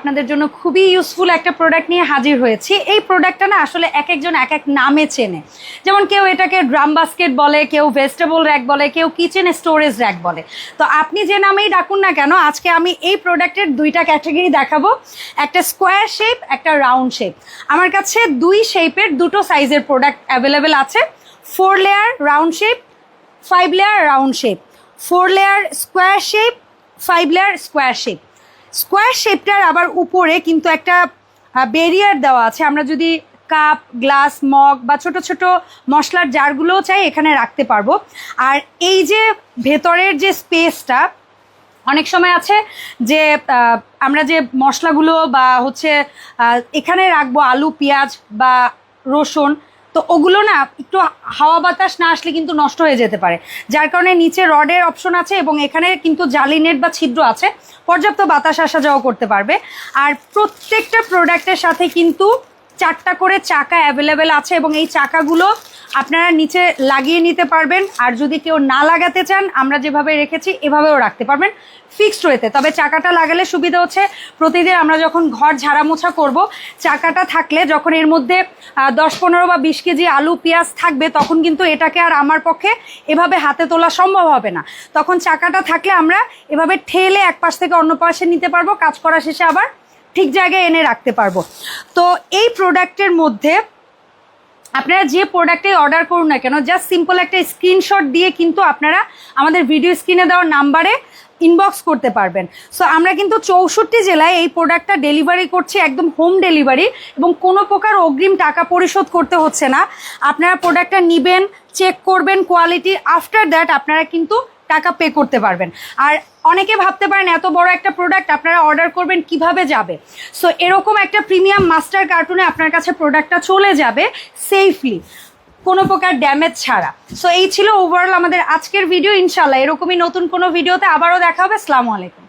আপনাদের জন্য খুবই ইউজফুল একটা প্রোডাক্ট নিয়ে হাজির হয়েছি। এই প্রোডাক্টটা না আসলে এক একজন এক এক নামে চেনে। যেমন কেউ এটাকে ড্রাম বাস্কেট বলে, কেউ ভেজিটেবল র্যাক বলে, কেউ কিচেন স্টোরেজ র্যাক বলে। তো আপনি যে নামেই ডাকুন না কেন, আজকে আমি এই প্রোডাক্টের দুইটা ক্যাটাগরি দেখাবো, একটা স্কোয়ার শেপ, একটা রাউন্ড শেপ। আমার কাছে দুই শেপের দুটো সাইজের প্রোডাক্ট অ্যাভেলেবেল আছে। 4 layer round shape, 5 layer round shape, 4 layer square shape, 5 layer square shape. Square শেপটার আবার উপরে কিন্তু একটা ব্যারিয়ার দেওয়া আছে। আমরা যদি কাপ, গ্লাস, মগ বা ছোট ছোট মশলার জারগুলোও চাই এখানে রাখতে পারবো। আর এই যে ভেতরের যে স্পেসটা, অনেক সময় আছে যে আমরা যে মশলাগুলো বা হচ্ছে এখানে রাখবো আলু, পেঁয়াজ বা রসুন, তো ওগুলো না একটু হাওয়া বাতাস না আসলে কিন্তু নষ্ট হয়ে যেতে পারে। যার কারণে নিচে রডের অপশন আছে এবং এখানে কিন্তু জালি নেট বা ছিদ্র আছে, পর্যাপ্ত বাতাস আসা যাওয়া করতে পারবে। আর প্রত্যেকটা প্রোডাক্টের সাথে কিন্তু 4টা করে চাকা অ্যাভেলেবেল আছে এবং এই চাকাগুলো আপনারা নিচে লাগিয়ে নিতে পারবেন। আর যদি কেউ না লাগাতে চান, আমরা যেভাবে রেখেছি এভাবেও রাখতে পারবেন ফিক্সড ওয়েতে। তবে চাকাটা লাগালে সুবিধা হচ্ছে, প্রতিদিন আমরা যখন ঘর ঝাড়া মোছা করব, চাকাটা থাকলে যখন এর মধ্যে 10, 15 বা 20 কেজি আলু, পেঁয়াজ থাকবে, তখন কিন্তু এটাকে আর আমার পক্ষে এভাবে হাতে তোলা সম্ভব হবে না। তখন চাকাটা থাকলে আমরা এভাবে ঠেলে এক পাশ থেকে অন্য পাশে নিতে পারবো, কাজ করা শেষে আবার ঠিক জায়গায় এনে রাখতে পারবো। তো এই প্রোডাক্টের মধ্যে আপনারা যে প্রোডাক্টে অর্ডার করুন না কেন, জাস্ট সিম্পল একটা স্ক্রিনশট দিয়ে কিন্তু আপনারা আমাদের ভিডিও স্ক্রিনে দেওয়ার নাম্বারে ইনবক্স করতে পারবেন। সো আমরা কিন্তু 64 জেলায় এই প্রোডাক্টটা ডেলিভারি করছি, একদম হোম ডেলিভারি, এবং কোনো প্রকার অগ্রিম টাকা পরিশোধ করতে হচ্ছে না। আপনারা প্রোডাক্টটা নেবেন, চেক করবেন কোয়ালিটি, আফটার দ্যাট আপনারা কিন্তু টাকা পে করতে পারবেন। আর অনেকে ভাবতে পারেন এত বড় একটা প্রোডাক্ট আপনারা অর্ডার করবেন কিভাবে যাবে। সো এরকম একটা প্রিমিয়াম মাস্টার কার্টুনে আপনার কাছে প্রোডাক্টটা চলে যাবে সেফলি, কোনো প্রকার ড্যামেজ ছাড়া। সো এই ছিল ওভারঅল আমাদের আজকের ভিডিও। ইনশাল্লাহ এরকমই নতুন কোনো ভিডিওতে আবারও দেখা হবে। আসসালামু আলাইকুম।